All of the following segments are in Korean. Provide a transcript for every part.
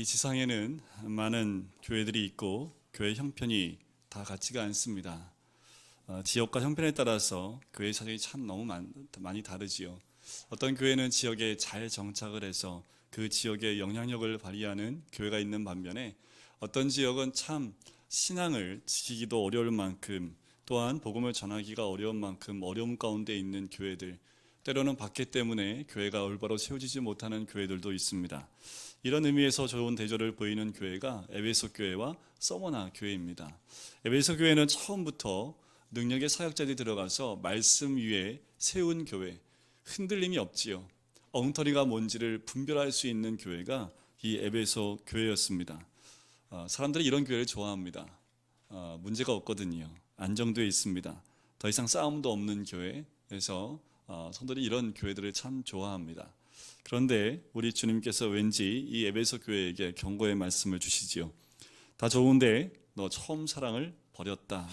지상에는 많은 교회들이 있고 교회 형편이 다 같지가 않습니다. 지역과 형편에 따라서 교회 사정이 참 너무 많이 다르지요. 어떤 교회는 지역에 잘 정착을 해서 그 지역에 영향력을 발휘하는 교회가 있는 반면에 어떤 지역은 참 신앙을 지키기도 어려울 만큼, 또한 복음을 전하기가 어려운 만큼 어려움 가운데 있는 교회들, 때로는 박해 때문에 교회가 올바로 세워지지 못하는 교회들도 있습니다. 이런 의미에서 좋은 대조를 보이는 교회가 에베소 교회와 서머나 교회입니다. 에베소 교회는 처음부터 능력의 사역자들이 들어가서 말씀 위에 세운 교회, 흔들림이 없지요. 엉터리가 뭔지를 분별할 수 있는 교회가 이 에베소 교회였습니다. 사람들이 이런 교회를 좋아합니다. 문제가 없거든요. 안정되어 있습니다. 더 이상 싸움도 없는 교회에서 성도들이 이런 교회들을 참 좋아합니다. 그런데 우리 주님께서 왠지 이 에베소 교회에게 경고의 말씀을 주시지요. 다 좋은데 너 처음 사랑을 버렸다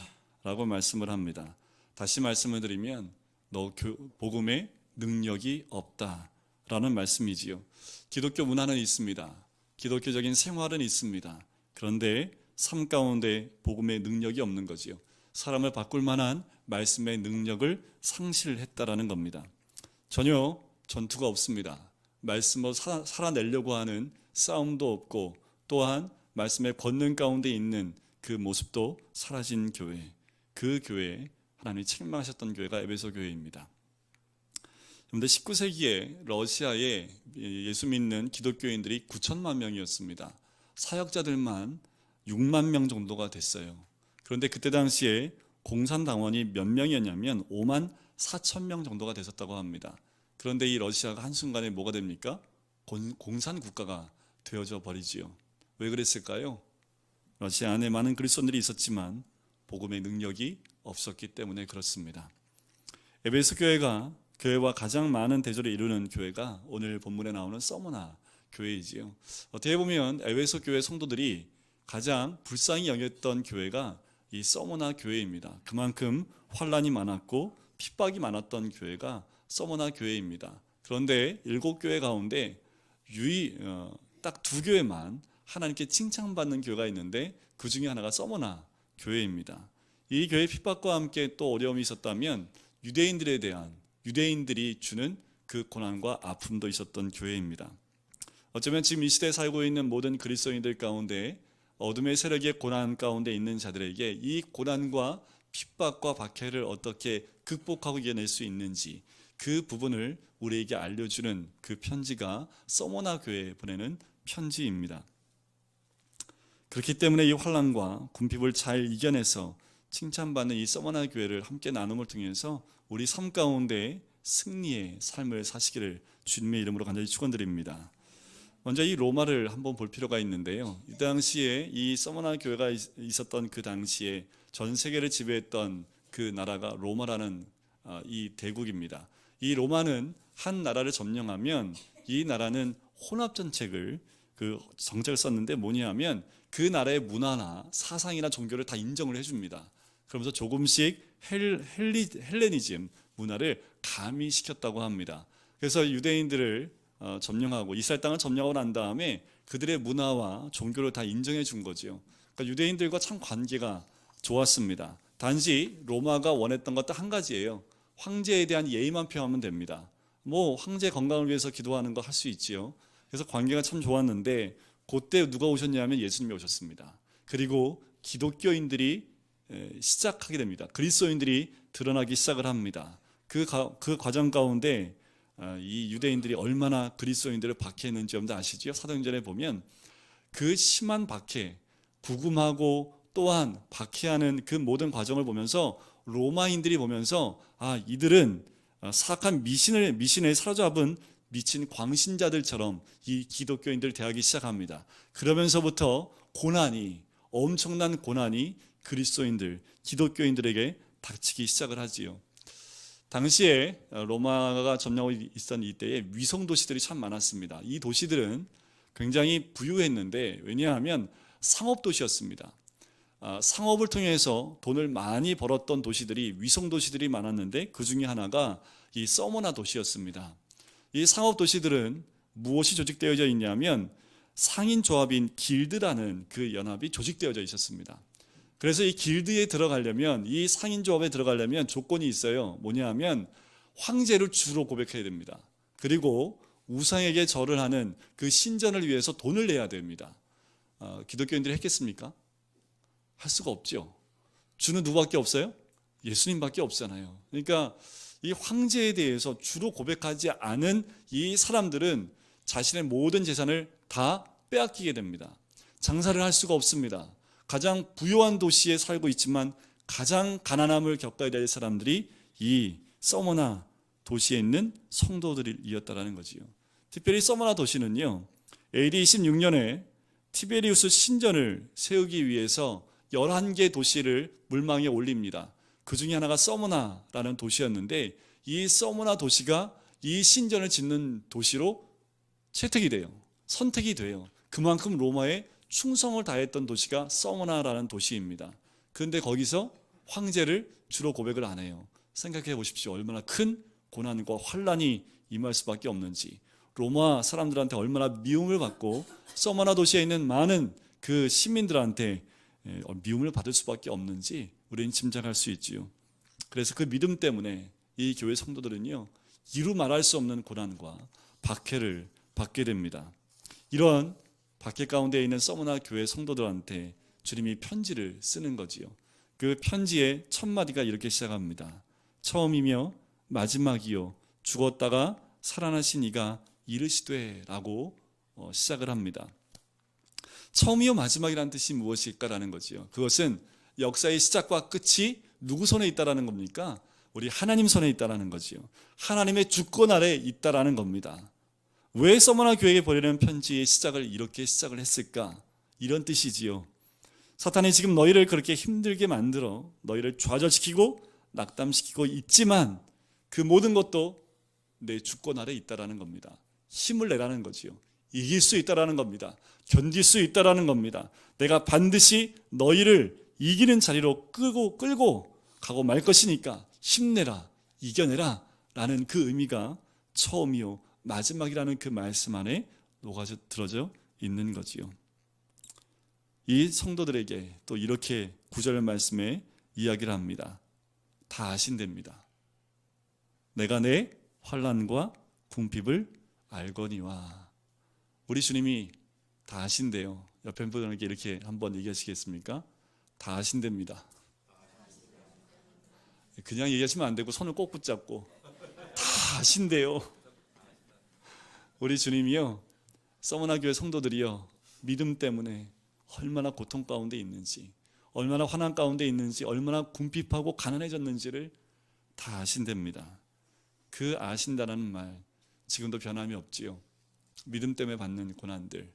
라고 말씀을 합니다. 다시 말씀을 드리면 너 복음에 능력이 없다 라는 말씀이지요. 기독교 문화는 있습니다. 기독교적인 생활은 있습니다. 그런데 삶 가운데 복음의 능력이 없는 거지요. 사람을 바꿀 만한 말씀의 능력을 상실했다라는 겁니다. 전혀 전투가 없습니다. 말씀으로 살아내려고 하는 싸움도 없고, 또한 말씀의 권능 가운데 있는 그 모습도 사라진 교회, 그 교회에 하나님이 책망하셨던 교회가 에베소 교회입니다. 그런데 19세기에 러시아에 예수 믿는 기독교인들이 9천만 명이었습니다. 사역자들만 6만 명 정도가 됐어요. 그런데 그때 당시에 공산당원이 몇 명이었냐면 5만 4천 명 정도가 됐었다고 합니다. 그런데 이 러시아가 한순간에 뭐가 됩니까? 공산국가가 되어져 버리지요. 왜 그랬을까요? 러시아 안에 많은 그리스도인들이 있었지만 복음의 능력이 없었기 때문에 그렇습니다. 에베소 교회와 가장 많은 대조를 이루는 교회가 오늘 본문에 나오는 서머나 교회이지요. 어떻게 보면 에베소 교회 성도들이 가장 불쌍히 여겼던 교회가 이 서머나 교회입니다. 그만큼 환난이 많았고 핍박이 많았던 교회가 서머나 교회입니다. 그런데 7교회 가운데 딱 2교회만 하나님께 칭찬받는 교회가 있는데 그 중에 하나가 서머나 교회입니다. 이 교회 핍박과 함께 또 어려움이 있었다면 유대인들이 주는 그 고난과 아픔도 있었던 교회입니다. 어쩌면 지금 이 시대에 살고 있는 모든 그리스도인들 가운데 어둠의 세력의 고난 가운데 있는 자들에게 이 고난과 핍박과 박해를 어떻게 극복하고 이겨낼 수 있는지, 그 부분을 우리에게 알려주는 그 편지가 서머나 교회에 보내는 편지입니다. 그렇기 때문에 이 환난과 궁핍을 잘 이겨내서 칭찬받는 이 서머나 교회를 함께 나눔을 통해서 우리 삶 가운데 승리의 삶을 사시기를 주님의 이름으로 간절히 축원드립니다. 먼저 이 로마를 한번 볼 필요가 있는데요. 이 당시에 이 서머나 교회가 있었던 그 당시에 전 세계를 지배했던 그 나라가 로마라는 이 대국입니다. 이 로마는 한 나라를 점령하면 이 나라는 혼합정책을 정책을 썼는데 뭐냐면 그 나라의 문화나 사상이나 종교를 다 인정을 해줍니다. 그러면서 조금씩 헬레니즘 문화를 가미시켰다고 합니다. 그래서 유대인들을 점령하고 이스라엘 땅을 점령하고 난 다음에 그들의 문화와 종교를 다 인정해 준 거죠. 그러니까 유대인들과 참 관계가 좋았습니다. 단지 로마가 원했던 것 딱 한 가지예요. 황제에 대한 예의만 표하면 됩니다. 황제 건강을 위해서 기도하는 거 할 수 있지요. 그래서 관계가 참 좋았는데 그때 누가 오셨냐면 예수님이 오셨습니다. 그리고 기독교인들이 시작하게 됩니다. 그리스도인들이 드러나기 시작을 합니다. 그 과정 가운데 이 유대인들이 얼마나 그리스도인들을 박해했는지 여러분들 아시죠? 사도행전에 보면 그 심한 박해, 구금하고 또한 박해하는 그 모든 과정을 보면서 로마인들이 보면서 이들은 사악한 미신에 사로잡은 미친 광신자들처럼 이 기독교인들을 대하기 시작합니다. 그러면서부터 엄청난 고난이 그리스도인들, 기독교인들에게 닥치기 시작을 하지요. 당시에 로마가 점령하고 있었던 이때에 위성도시들이 참 많았습니다. 이 도시들은 굉장히 부유했는데, 왜냐하면 상업도시였습니다. 상업을 통해서 돈을 많이 벌었던 도시들이 위성도시들이 많았는데 그 중에 하나가 이 서머나 도시였습니다. 이 상업도시들은 무엇이 조직되어져 있냐면 상인 조합인 길드라는 그 연합이 조직되어져 있었습니다. 그래서 이 길드에 들어가려면, 이 상인 조합에 들어가려면 조건이 있어요. 뭐냐 하면 황제를 주로 고백해야 됩니다. 그리고 우상에게 절을 하는 그 신전을 위해서 돈을 내야 됩니다. 기독교인들이 했겠습니까? 할 수가 없죠. 주는 누구밖에 없어요? 예수님밖에 없잖아요. 그러니까 이 황제에 대해서 주로 고백하지 않은 이 사람들은 자신의 모든 재산을 다 빼앗기게 됩니다. 장사를 할 수가 없습니다. 가장 부유한 도시에 살고 있지만 가장 가난함을 겪어야 될 사람들이 이 서머나 도시에 있는 성도들이었다라는 거지요. 특별히 서머나 도시는요, AD 26년에 티베리우스 신전을 세우기 위해서 11개 도시를 물망에 올립니다. 그 중에 하나가 서머나라는 도시였는데, 이 서머나 도시가 이 신전을 짓는 도시로 채택이 돼요. 선택이 돼요. 그만큼 로마에 충성을 다했던 도시가 서머나라는 도시입니다. 그런데 거기서 황제를 주로 고백을 안 해요. 생각해 보십시오. 얼마나 큰 고난과 환란이 임할 수밖에 없는지, 로마 사람들한테 얼마나 미움을 받고 서머나 도시에 있는 많은 그 시민들한테 미움을 받을 수밖에 없는지 우리는 짐작할 수 있지요. 그래서 그 믿음 때문에 이 교회 성도들은요, 이루 말할 수 없는 고난과 박해를 받게 됩니다. 이런 박해 가운데 있는 서머나 교회 성도들한테 주님이 편지를 쓰는 거지요. 그 편지의 첫 마디가 이렇게 시작합니다. 처음이며 마지막이요, 죽었다가 살아나신 이가 이르시되 라고 시작을 합니다. 처음이요 마지막이라는 뜻이 무엇일까라는 거지요. 그것은 역사의 시작과 끝이 누구 손에 있다라는 겁니까? 우리 하나님 손에 있다라는 거지요. 하나님의 주권 아래 있다라는 겁니다. 왜 서머나 교회에 보내는 편지의 시작을 이렇게 시작을 했을까? 이런 뜻이지요. 사탄이 지금 너희를 그렇게 힘들게 만들어 너희를 좌절시키고 낙담시키고 있지만 그 모든 것도 내 주권 아래 있다라는 겁니다. 힘을 내라는 거지요. 이길 수 있다라는 겁니다. 견딜 수 있다라는 겁니다. 내가 반드시 너희를 이기는 자리로 끌고 가고 말 것이니까 힘내라, 이겨내라 라는 그 의미가 처음이요 마지막이라는 그 말씀 안에 녹아져 들어져 있는 거지요. 이 성도들에게 또 이렇게 9절 말씀에 이야기를 합니다. 다 아신답니다. 내가 내 환난과 궁핍을 알거니와. 우리 주님이 다 아신대요. 옆에 분에게 이렇게 한번 얘기하시겠습니까? 다 아신답니다. 그냥 얘기하시면 안 되고 손을 꼭 붙잡고 다 아신대요. 우리 주님이요, 서머나 교회 성도들이요, 믿음 때문에 얼마나 고통 가운데 있는지, 얼마나 환난 가운데 있는지, 얼마나 궁핍하고 가난해졌는지를 다 아신답니다. 그 아신다라는 말 지금도 변함이 없지요. 믿음 때문에 받는 고난들,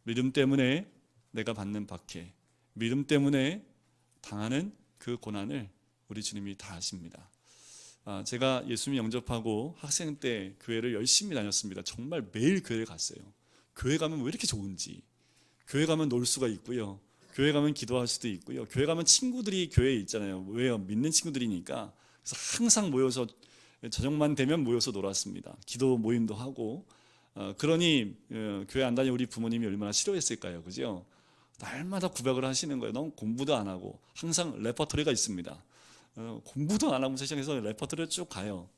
믿음 때문에 내가 받는 박해, 믿음 때문에 당하는 그 고난을 우리 주님이 다 아십니다. 제가 예수님 영접하고 학생 때 교회를 열심히 다녔습니다. 정말 매일 교회를 갔어요. 교회 가면 왜 이렇게 좋은지, 교회 가면 놀 수가 있고요, 교회 가면 기도할 수도 있고요, 교회 가면 친구들이 교회에 있잖아요. 왜요? 믿는 친구들이니까. 그래서 항상 모여서 저녁만 되면 모여서 놀았습니다. 기도 모임도 하고. 그러니 교회 안 다니는 우리 부모님이 얼마나 싫어했을까요? 그죠? 날마다 구박을 하시는 거예요. 너무 공부도 안 하고. 항상 레퍼토리가 있습니다. 공부도 안 하고 세상에서 레퍼토리를 쭉 가요.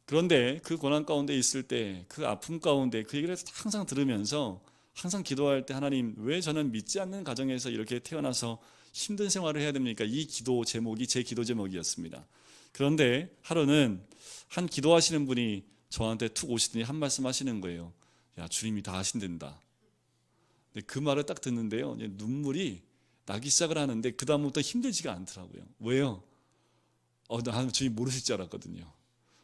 그런데 그 고난 가운데 있을 때, 그 아픔 가운데 그 얘기를 항상 들으면서 항상 기도할 때, 하나님 왜 저는 믿지 않는 가정에서 이렇게 태어나서 힘든 생활을 해야 됩니까? 이 기도 제목이 제 기도 제목이었습니다. 그런데 하루는 한 기도하시는 분이 저한테 툭 오시더니 한 말씀 하시는 거예요. 야, 주님이 다 하신댄다. 그 말을 딱 듣는데요, 눈물이 나기 시작을 하는데 그 다음부터 힘들지가 않더라고요. 왜요? 나 주님 모르실 줄 알았거든요.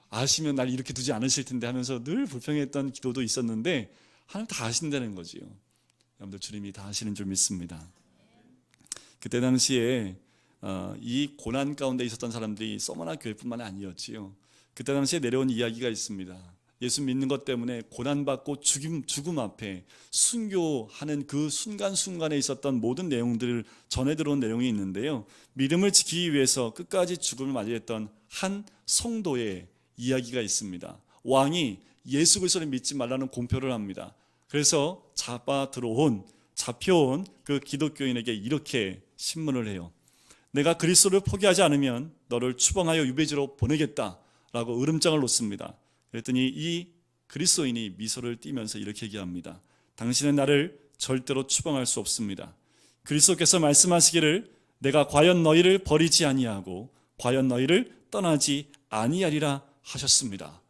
아시면 날 이렇게 두지 않으실 텐데 하면서 늘 불평했던 기도도 있었는데 하나님 다 아신다는 거지요. 여러분들 주님이 다 아시는 줄 믿습니다. 그때 당시에 이 고난 가운데 있었던 사람들이 서머나 교회뿐만 아니었지요. 그때 당시에 내려온 이야기가 있습니다. 예수 믿는 것 때문에 고난받고 죽음 앞에 순교하는 그 순간순간에 있었던 모든 내용들을 전해 들어온 내용이 있는데요, 믿음을 지키기 위해서 끝까지 죽음을 맞이했던 한 성도의 이야기가 있습니다. 왕이 예수 그리스도를 믿지 말라는 공표를 합니다. 그래서 잡혀온 그 기독교인에게 이렇게 신문을 해요. 내가 그리스도를 포기하지 않으면 너를 추방하여 유배지로 보내겠다라고 으름장을 놓습니다. 그랬더니 이 그리스도인이 미소를 띠면서 이렇게 얘기합니다. 당신은 나를 절대로 추방할 수 없습니다. 그리스도께서 말씀하시기를 내가 과연 너희를 버리지 아니하고 과연 너희를 떠나지 아니하리라 하셨습니다.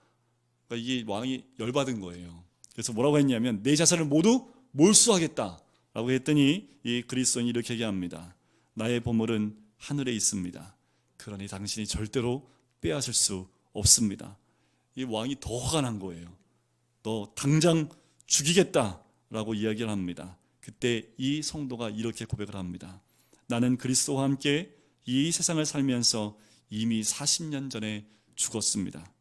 그러니까 이게 왕이 열받은 거예요. 그래서 뭐라고 했냐면 내 자산을 모두 몰수하겠다라고 했더니 이 그리스도인이 이렇게 얘기합니다. 나의 보물은 하늘에 있습니다. 그러니 당신이 절대로 빼앗을 수 없습니다. 이 왕이 더 화가 난 거예요. 너 당장 죽이겠다라고 이야기를 합니다. 그때 이 성도가 이렇게 고백을 합니다. 나는 그리스도와 함께 이 세상을 살면서 이미 40년 전에 죽었습니다.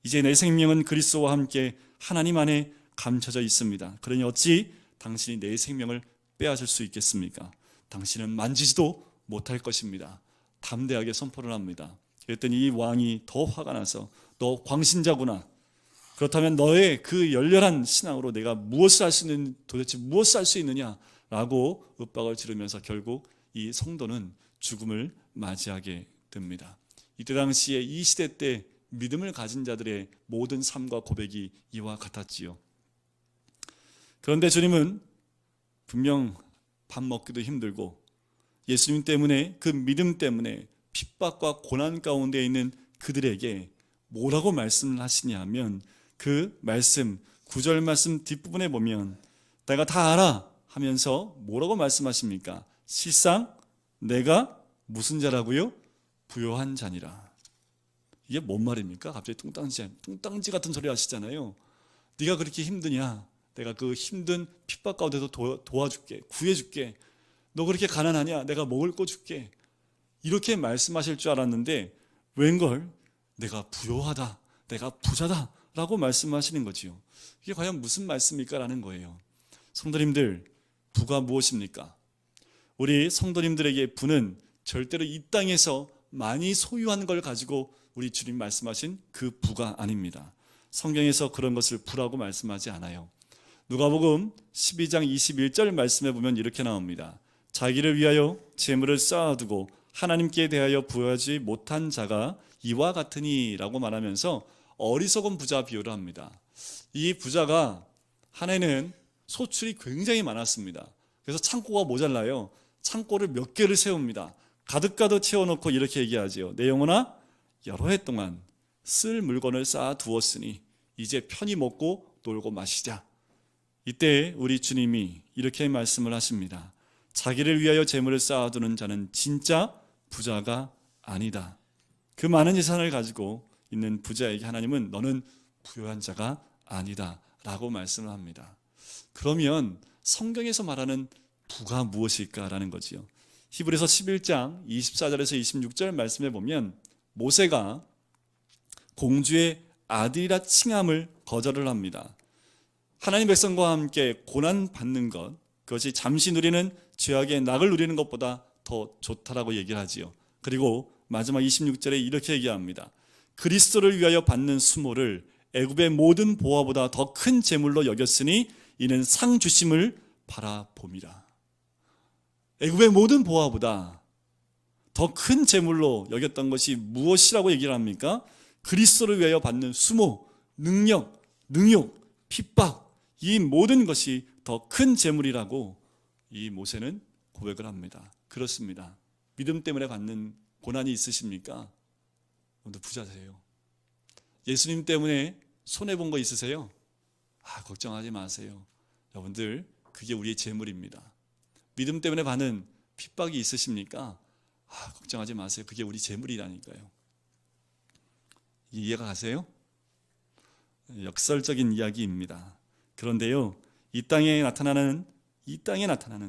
이제 내 생명은 그리스도와 함께 하나님 안에 감춰져 있습니다. 그러니 어찌 당신이 내 생명을 빼앗을 수 있겠습니까? 당신은 만지지도 못할 것입니다. 담대하게 선포를 합니다. 그랬더니 이 왕이 더 화가 나서 너 광신자구나. 그렇다면 너의 그 열렬한 신앙으로 내가 무엇을 할 수 있는, 도대체 무엇을 할 수 있느냐라고 윽박을 지르면서 결국 이 성도는 죽음을 맞이하게 됩니다. 이때 당시에 이 시대 때 믿음을 가진 자들의 모든 삶과 고백이 이와 같았지요. 그런데 주님은 분명 밥 먹기도 힘들고 예수님 때문에 그 믿음 때문에 핍박과 고난 가운데 있는 그들에게 뭐라고 말씀을 하시냐면 그 말씀 9절 말씀 뒷부분에 보면 내가 다 알아 하면서 뭐라고 말씀하십니까? 실상 내가 무슨 자라고요? 부요한 자니라. 이게 뭔 말입니까? 갑자기 뚱땅지 같은 소리 하시잖아요. 네가 그렇게 힘드냐? 내가 그 힘든 핍박 가운데서 도와줄게, 구해줄게. 너 그렇게 가난하냐? 내가 먹을 거 줄게. 이렇게 말씀하실 줄 알았는데 웬걸 내가 부요하다, 내가 부자다 라고 말씀하시는 거지요. 이게 과연 무슨 말씀일까 라는 거예요. 성도님들, 부가 무엇입니까? 우리 성도님들에게 부는 절대로 이 땅에서 많이 소유한 걸 가지고 우리 주님 말씀하신 그 부가 아닙니다. 성경에서 그런 것을 부라고 말씀하지 않아요. 누가복음 12장 21절 말씀에 보면 이렇게 나옵니다. 자기를 위하여 재물을 쌓아두고 하나님께 대하여 부여하지 못한 자가 이와 같으니 라고 말하면서 어리석은 부자 비유를 합니다. 이 부자가 한 해는 소출이 굉장히 많았습니다. 그래서 창고가 모자라요. 창고를 몇 개를 세웁니다. 가득가득 채워놓고 이렇게 얘기하지요. 내 영혼아 여러 해 동안 쓸 물건을 쌓아 두었으니 이제 편히 먹고 놀고 마시자. 이때 우리 주님이 이렇게 말씀을 하십니다. 자기를 위하여 재물을 쌓아두는 자는 진짜 부자가 아니다. 그 많은 재산을 가지고 있는 부자에게 하나님은 너는 부요한 자가 아니다 라고 말씀을 합니다. 그러면 성경에서 말하는 부가 무엇일까라는 거지요. 히브리서 11장 24절에서 26절 말씀에 보면 모세가 공주의 아들이라 칭함을 거절을 합니다. 하나님 백성과 함께 고난받는 것, 그것이 잠시 누리는 죄악의 낙을 누리는 것보다 더 좋다라고 얘기를 하지요. 그리고 마지막 26절에 이렇게 얘기합니다. 그리스도를 위하여 받는 수모를 애굽의 모든 보화보다 더 큰 재물로 여겼으니 이는 상 주심을 바라봅니다. 애굽의 모든 보화보다 더 큰 재물로 여겼던 것이 무엇이라고 얘기를 합니까? 그리스도를 위하여 받는 수모, 능력, 능욕, 핍박, 이 모든 것이 더 큰 재물이라고 이 모세는 고백을 합니다. 그렇습니다. 믿음 때문에 받는 고난이 있으십니까? 여러분들 부자세요. 예수님 때문에 손해본 거 있으세요? 걱정하지 마세요. 여러분들 그게 우리의 재물입니다. 믿음 때문에 받는 핍박이 있으십니까? 걱정하지 마세요. 그게 우리 재물이라니까요. 이해가 가세요? 역설적인 이야기입니다. 그런데요, 이 땅에 나타나는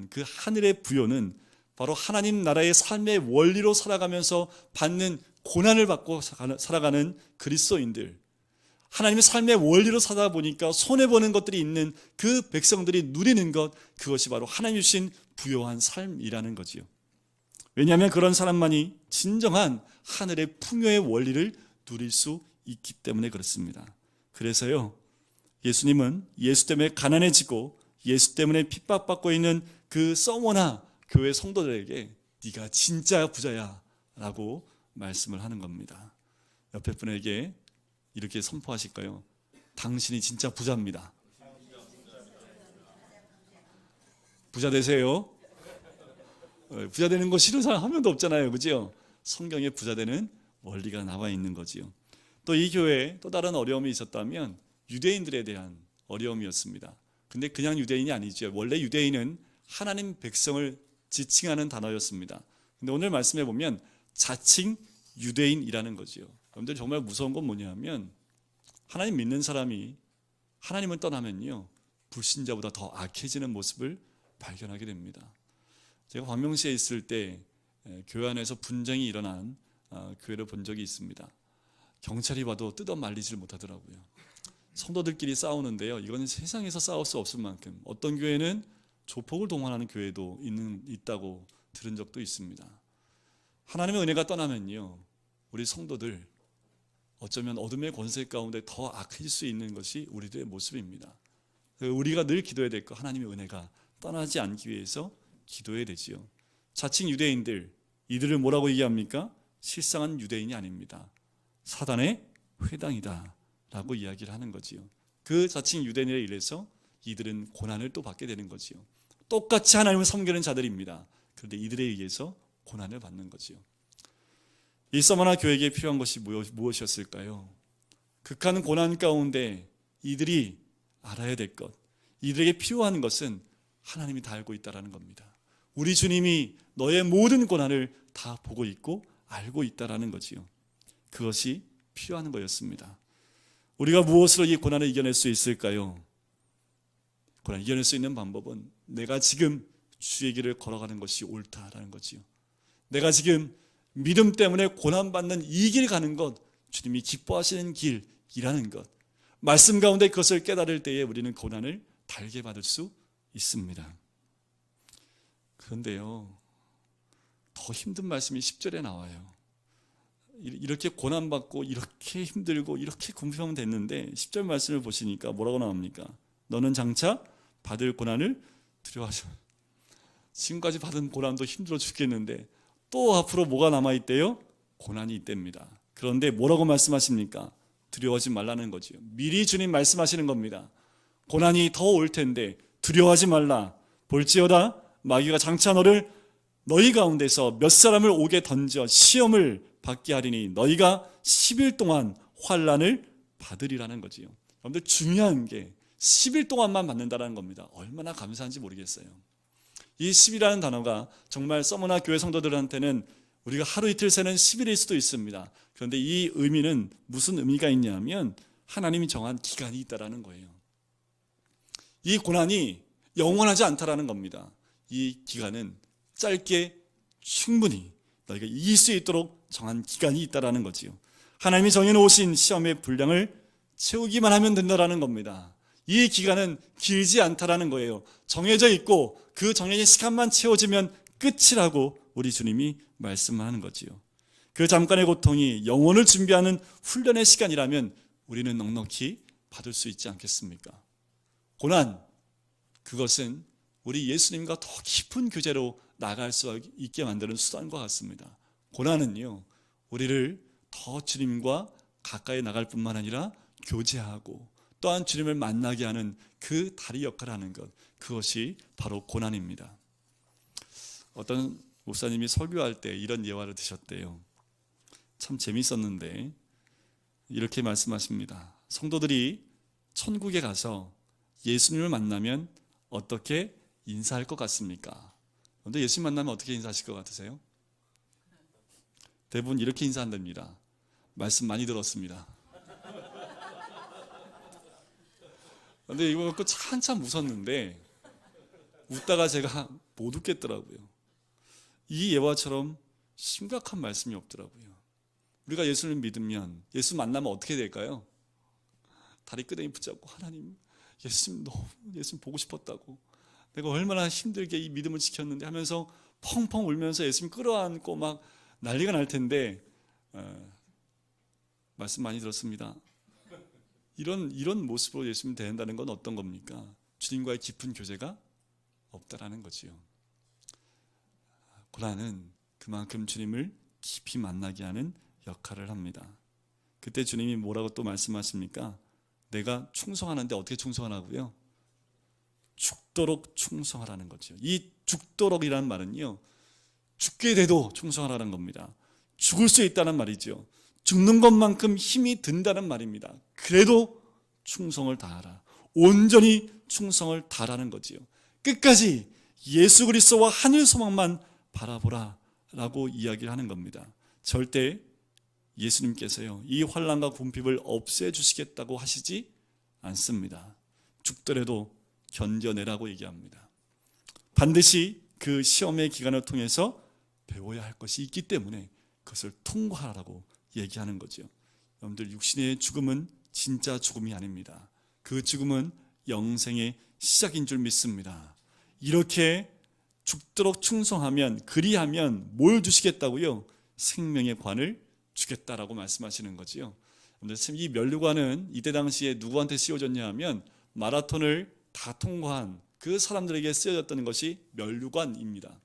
그 하늘의 부요는 바로 하나님 나라의 삶의 원리로 살아가면서 받는 고난을 받고 살아가는 그리스도인들, 하나님의 삶의 원리로 살다 보니까 손해보는 것들이 있는 그 백성들이 누리는 것, 그것이 바로 하나님 주신 부요한 삶이라는 거지요. 왜냐하면 그런 사람만이 진정한 하늘의 풍요의 원리를 누릴 수 있기 때문에 그렇습니다. 그래서요, 예수님은 예수 때문에 가난해지고 예수 때문에 핍박받고 있는 그 서머나 교회 성도들에게 네가 진짜 부자야 라고 말씀을 하는 겁니다. 옆에 분에게 이렇게 선포하실까요? 당신이 진짜 부자입니다. 부자 되세요. 부자 되는 거 싫은 사람 한 명도 없잖아요. 그죠? 성경에 부자 되는 원리가 나와 있는 거지요. 또 이 교회에 또 다른 어려움이 있었다면 유대인들에 대한 어려움이었습니다. 근데 그냥 유대인이 아니죠. 원래 유대인은 하나님 백성을 지칭하는 단어였습니다. 근데 오늘 말씀해 보면 자칭 유대인이라는 거죠. 여러분들 정말 무서운 건 뭐냐면 하나님 믿는 사람이 하나님을 떠나면요 불신자보다 더 악해지는 모습을 발견하게 됩니다. 제가 광명시에 있을 때 교회 안에서 분쟁이 일어난 교회를 본 적이 있습니다. 경찰이 봐도 뜯어 말리질 못하더라고요. 성도들끼리 싸우는데요, 이거는 세상에서 싸울 수 없을 만큼 어떤 교회는 조폭을 동원하는 교회도 있다고 들은 적도 있습니다. 하나님의 은혜가 떠나면요 우리 성도들 어쩌면 어둠의 권세 가운데 더 악해질 수 있는 것이 우리들의 모습입니다. 우리가 늘 기도해야 될 거, 하나님의 은혜가 떠나지 않기 위해서 기도해야 되지요. 자칭 유대인들, 이들을 뭐라고 얘기합니까? 실상은 유대인이 아닙니다. 사단의 회당이다 라고 이야기를 하는 거지요. 그 자칭 유대인에 의해서 이들은 고난을 또 받게 되는 거지요. 똑같이 하나님을 섬기는 자들입니다. 그런데 이들에 의해서 고난을 받는 거지요. 이 서머나 교회에게 필요한 것이 무엇이었을까요? 극한 고난 가운데 이들이 알아야 될 것, 이들에게 필요한 것은 하나님이 다 알고 있다는 겁니다. 우리 주님이 너의 모든 고난을 다 보고 있고 알고 있다는 거지요. 그것이 필요한 거였습니다. 우리가 무엇으로 이 고난을 이겨낼 수 있을까요? 고난을 이겨낼 수 있는 방법은 내가 지금 주의 길을 걸어가는 것이 옳다라는 거지요. 내가 지금 믿음 때문에 고난받는 이 길 가는 것, 주님이 기뻐하시는 길이라는 것, 말씀 가운데 그것을 깨달을 때에 우리는 고난을 달게 받을 수 있습니다. 그런데요, 더 힘든 말씀이 10절에 나와요. 이렇게 고난받고 이렇게 힘들고 이렇게 굶으면 됐는데 10절 말씀을 보시니까 뭐라고 나옵니까? 너는 장차 받을 고난을 두려워하지 마. 지금까지 받은 고난도 힘들어 죽겠는데 또 앞으로 뭐가 남아있대요? 고난이 있답니다. 그런데 뭐라고 말씀하십니까? 두려워하지 말라는 거지요. 미리 주님 말씀하시는 겁니다. 고난이 더 올 텐데 두려워하지 말라. 볼지어다 마귀가 장차 너희 가운데서 몇 사람을 옥에 던져 시험을 받게 하리니 너희가 10일 동안 환난을 받으리라는 거지요. 여러분들 중요한 게 10일 동안만 받는다는 겁니다. 얼마나 감사한지 모르겠어요. 이 10이라는 단어가 정말 서머나 교회 성도들한테는 우리가 하루 이틀 세는 10일일 수도 있습니다. 그런데 이 의미는 무슨 의미가 있냐면 하나님이 정한 기간이 있다는 거예요. 이 고난이 영원하지 않다라는 겁니다. 이 기간은 짧게 충분히 너희가 이길 수 있도록 정한 기간이 있다라는 거지요. 하나님이 정해놓으신 시험의 분량을 채우기만 하면 된다라는 겁니다. 이 기간은 길지 않다라는 거예요. 정해져 있고 그 정해진 시간만 채워지면 끝이라고 우리 주님이 말씀하는 거지요. 그 잠깐의 고통이 영혼을 준비하는 훈련의 시간이라면 우리는 넉넉히 받을 수 있지 않겠습니까? 고난, 그것은 우리 예수님과 더 깊은 교제로 나갈 수 있게 만드는 수단과 같습니다. 고난은요, 우리를 더 주님과 가까이 나갈 뿐만 아니라 교제하고 또한 주님을 만나게 하는 그 다리 역할을 하는 것, 그것이 바로 고난입니다. 어떤 목사님이 설교할 때 이런 예화를 드셨대요. 참 재밌었는데 이렇게 말씀하십니다. 성도들이 천국에 가서 예수님을 만나면 어떻게 인사할 것 같습니까? 근데 예수님 만나면 어떻게 인사하실 것 같으세요? 대부분 이렇게 인사한답니다. 말씀 많이 들었습니다. 근데 이거 갖고 한참 웃었는데 웃다가 제가 못 웃겠더라고요. 이 예화처럼 심각한 말씀이 없더라고요. 우리가 예수를 믿으면 예수 만나면 어떻게 될까요? 다리 끄댕이 붙잡고 하나님, 예수님 보고 싶었다고, 내가 얼마나 힘들게 이 믿음을 지켰는데 하면서 펑펑 울면서 예수님 끌어안고 막 난리가 날 텐데 말씀 많이 들었습니다. 이런 모습으로 예수님 대한다는 건 어떤 겁니까? 주님과의 깊은 교제가 없다라는 거지요. 고난은 그만큼 주님을 깊이 만나게 하는 역할을 합니다. 그때 주님이 뭐라고 또 말씀하십니까? 내가 충성하는데 어떻게 충성하라고요? 죽도록 충성하라는 거죠. 이 죽도록이라는 말은요, 죽게 돼도 충성하라는 겁니다. 죽을 수 있다는 말이죠. 죽는 것만큼 힘이 든다는 말입니다. 그래도 충성을 다하라. 온전히 충성을 다하라는 거지요. 끝까지 예수 그리스도와 하늘 소망만 바라보라 라고 이야기를 하는 겁니다. 절대 예수님께서요, 이 환난과 궁핍을 없애주시겠다고 하시지 않습니다. 죽더라도 견뎌내라고 얘기합니다. 반드시 그 시험의 기간을 통해서 배워야 할 것이 있기 때문에 그것을 통과하라고 얘기하는 거죠. 여러분들, 육신의 죽음은 진짜 죽음이 아닙니다. 그 죽음은 영생의 시작인 줄 믿습니다. 이렇게 죽도록 충성하면, 그리하면 뭘 주시겠다고요? 생명의 관을 주겠다라고 말씀하시는 거지요. 이 면류관은 이때 당시에 누구한테 씌워졌냐 하면 마라톤을 다 통과한 그 사람들에게 쓰여졌다는 것이 면류관입니다.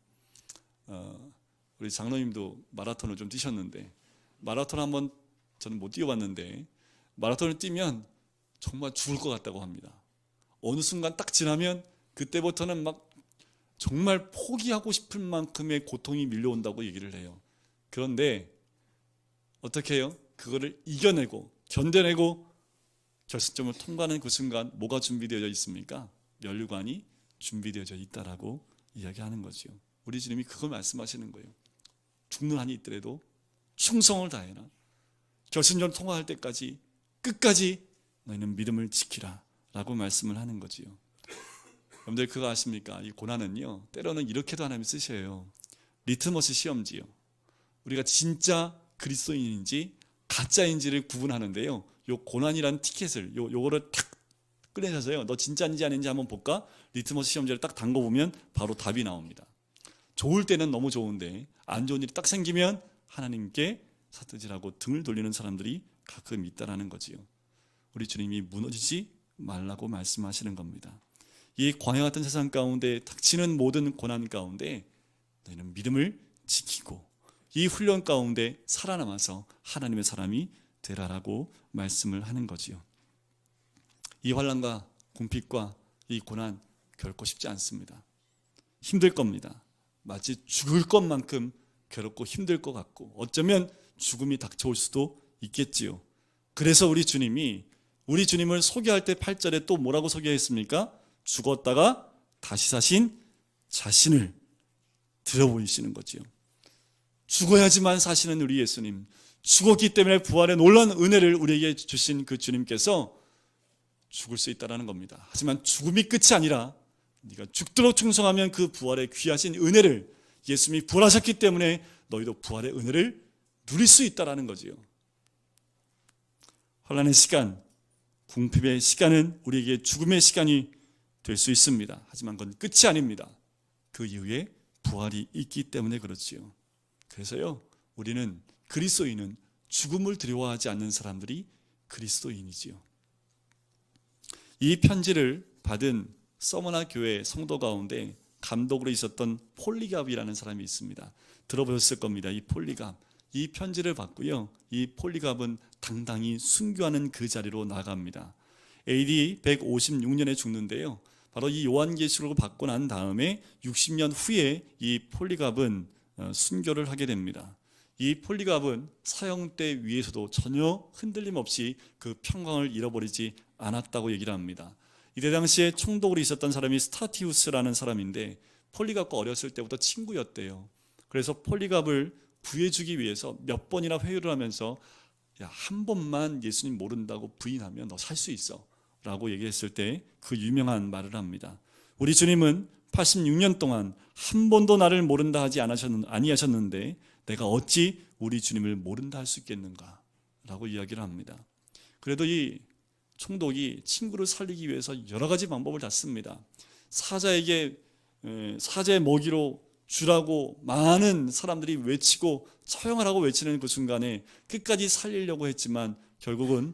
우리 장로님도 마라톤을 좀 뛰셨는데, 마라톤 한번 저는 못 뛰어봤는데, 마라톤을 뛰면 정말 죽을 것 같다고 합니다. 어느 순간 딱 지나면 그때부터는 막 정말 포기하고 싶을 만큼의 고통이 밀려온다고 얘기를 해요. 그런데 어떻게 해요? 그거를 이겨내고 견뎌내고 결승점을 통과하는 그 순간 뭐가 준비되어 있습니까? 면류관이 준비되어 있다라고 이야기하는 거죠. 우리 주님이 그걸 말씀하시는 거예요. 죽는 한이 있더라도 충성을 다해라. 결승점을 통과할 때까지 끝까지 너희는 믿음을 지키라 라고 말씀을 하는 거지요. 여러분들 그거 아십니까? 이 고난은요, 때로는 이렇게도 하나님 쓰셔요. 리트머스 시험지요. 우리가 진짜 그리스도인인지 가짜인지를 구분하는데요, 요 고난이라는 티켓을 요거를 탁 꺼내셔서요, 너 진짜인지 아닌지 한번 볼까? 리트머스 시험지를 딱 담궈보면 바로 답이 나옵니다. 좋을 때는 너무 좋은데 안 좋은 일이 딱 생기면 하나님께 사트질하고 등을 돌리는 사람들이 가끔 있다라는 거지요. 우리 주님이 무너지지 말라고 말씀하시는 겁니다. 이 광야 같은 세상 가운데 닥치는 모든 고난 가운데 너희는 믿음을 지키고 이 훈련 가운데 살아남아서 하나님의 사람이 되라라고 말씀을 하는 거지요. 이 환난과 궁핍과 이 고난 결코 쉽지 않습니다. 힘들 겁니다. 마치 죽을 것만큼 괴롭고 힘들 것 같고 어쩌면 죽음이 닥쳐올 수도 있겠지요. 그래서 우리 주님을 소개할 때 8절에 또 뭐라고 소개했습니까? 죽었다가 다시 사신 자신을 들어보이시는 거지요. 죽어야지만 사시는 우리 예수님, 죽었기 때문에 부활의 놀라운 은혜를 우리에게 주신 그 주님께서 죽을 수 있다는 겁니다. 하지만 죽음이 끝이 아니라 네가 죽도록 충성하면 그 부활의 귀하신 은혜를, 예수님이 부활하셨기 때문에 너희도 부활의 은혜를 누릴 수 있다는 거지요. 환난의 시간, 궁핍의 시간은 우리에게 죽음의 시간이 될 수 있습니다. 하지만 그건 끝이 아닙니다. 그 이후에 부활이 있기 때문에 그렇지요. 그래서요, 우리는 그리스도인은 죽음을 두려워하지 않는 사람들이 그리스도인이지요. 이 편지를 받은 서머나 교회 성도 가운데 감독으로 있었던 폴리갑이라는 사람이 있습니다. 들어보셨을 겁니다. 이 폴리갑, 이 편지를 받고요, 이 폴리갑은 당당히 순교하는 그 자리로 나갑니다. AD 156년에 죽는데요, 바로 이 요한계시록을 받고 난 다음에 60년 후에 이 폴리갑은 순교를 하게 됩니다. 이 폴리갑은 사형 때 위에서도 전혀 흔들림 없이 그 평강을 잃어버리지 않았다고 얘기를 합니다. 이때 당시에 총독으로 있었던 사람이 스타티우스라는 사람인데 폴리갑과 어렸을 때부터 친구였대요. 그래서 폴리갑을 구해주기 위해서 몇 번이나 회유를 하면서, 야, 한 번만 예수님 모른다고 부인하면 너 살 수 있어 라고 얘기했을 때 그 유명한 말을 합니다. 우리 주님은 86년 동안 한 번도 나를 모른다 하지 아니하셨는데 내가 어찌 우리 주님을 모른다 할 수 있겠는가 라고 이야기를 합니다. 그래도 이 총독이 친구를 살리기 위해서 여러 가지 방법을 다 씁니다. 사자에게 사제 먹이로 주라고 많은 사람들이 외치고 처형을 하고 외치는 그 순간에 끝까지 살리려고 했지만 결국은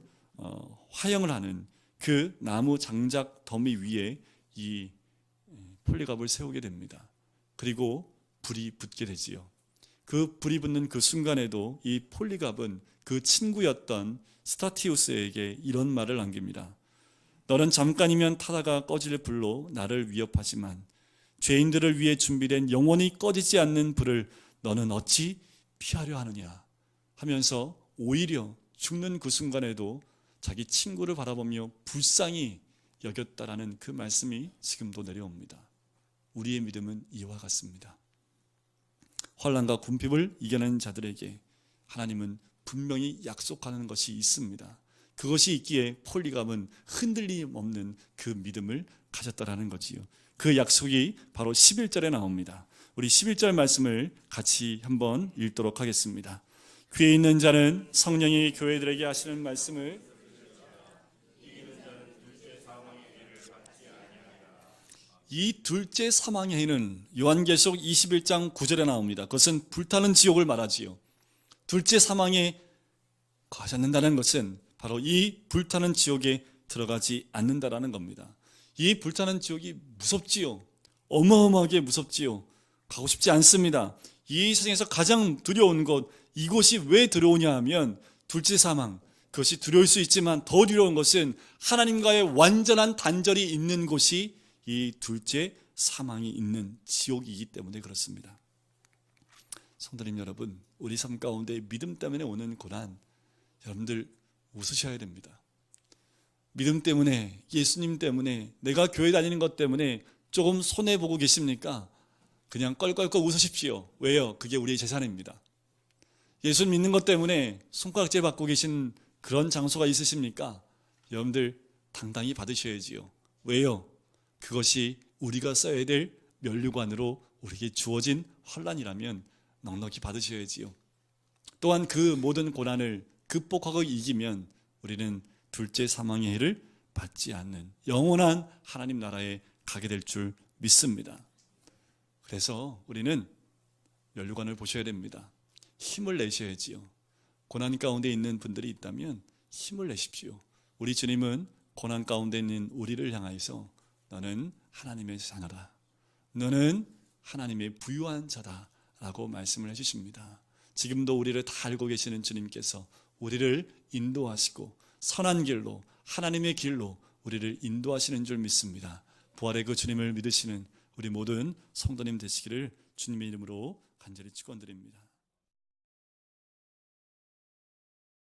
화형을 하는 그 나무 장작 더미 위에 이 폴리갑을 세우게 됩니다. 그리고 불이 붙게 되지요. 그 불이 붙는 그 순간에도 이 폴리갑은 그 친구였던 스타티우스에게 이런 말을 남깁니다. 너는 잠깐이면 타다가 꺼질 불로 나를 위협하지만 죄인들을 위해 준비된 영원히 꺼지지 않는 불을 너는 어찌 피하려 하느냐 하면서 오히려 죽는 그 순간에도 자기 친구를 바라보며 불쌍히 여겼다라는 그 말씀이 지금도 내려옵니다. 우리의 믿음은 이와 같습니다. 환난과 궁핍을 이겨낸 자들에게 하나님은 분명히 약속하는 것이 있습니다. 그것이 있기에 폴리갑은 흔들림 없는 그 믿음을 가졌다라는 거지요. 그 약속이 바로 11절에 나옵니다. 우리 11절 말씀을 같이 한번 읽도록 하겠습니다. 귀에 있는 자는 성령이 교회들에게 하시는 말씀을 이 둘째 사망의 해는 요한계시록 21장 9절에 나옵니다. 그것은 불타는 지옥을 말하지요. 둘째 사망에 가지 않는다는 것은 바로 이 불타는 지옥에 들어가지 않는다라는 겁니다. 이 불타는 지옥이 무섭지요. 어마어마하게 무섭지요. 가고 싶지 않습니다. 이 세상에서 가장 두려운 것, 이곳이 왜 두려우냐 하면 둘째 사망, 그것이 두려울 수 있지만 더 두려운 것은 하나님과의 완전한 단절이 있는 곳이 이 둘째 사망이 있는 지옥이기 때문에 그렇습니다. 성도님 여러분, 우리 삶 가운데 믿음 때문에 오는 고난, 여러분들 웃으셔야 됩니다. 믿음 때문에, 예수님 때문에, 내가 교회 다니는 것 때문에 조금 손해보고 계십니까? 그냥 껄껄껄 웃으십시오. 왜요? 그게 우리의 재산입니다. 예수 믿는 것 때문에 손가락질 받고 계신 그런 장소가 있으십니까? 여러분들 당당히 받으셔야지요. 왜요? 그것이 우리가 써야 될 면류관으로 우리에게 주어진 환난이라면 넉넉히 받으셔야지요. 또한 그 모든 고난을 극복하고 이기면 우리는 둘째 사망의 해를 받지 않는 영원한 하나님 나라에 가게 될 줄 믿습니다. 그래서 우리는 면류관을 보셔야 됩니다. 힘을 내셔야지요. 고난 가운데 있는 분들이 있다면 힘을 내십시오. 우리 주님은 고난 가운데 있는 우리를 향하여서 너는 하나님의 자녀다, 너는 하나님의 부유한 자다 라고 말씀을 해주십니다. 지금도 우리를 다 알고 계시는 주님께서 우리를 인도하시고 선한 길로, 하나님의 길로 우리를 인도하시는 줄 믿습니다. 부활의 그 주님을 믿으시는 우리 모든 성도님 되시기를 주님의 이름으로 간절히 축원드립니다.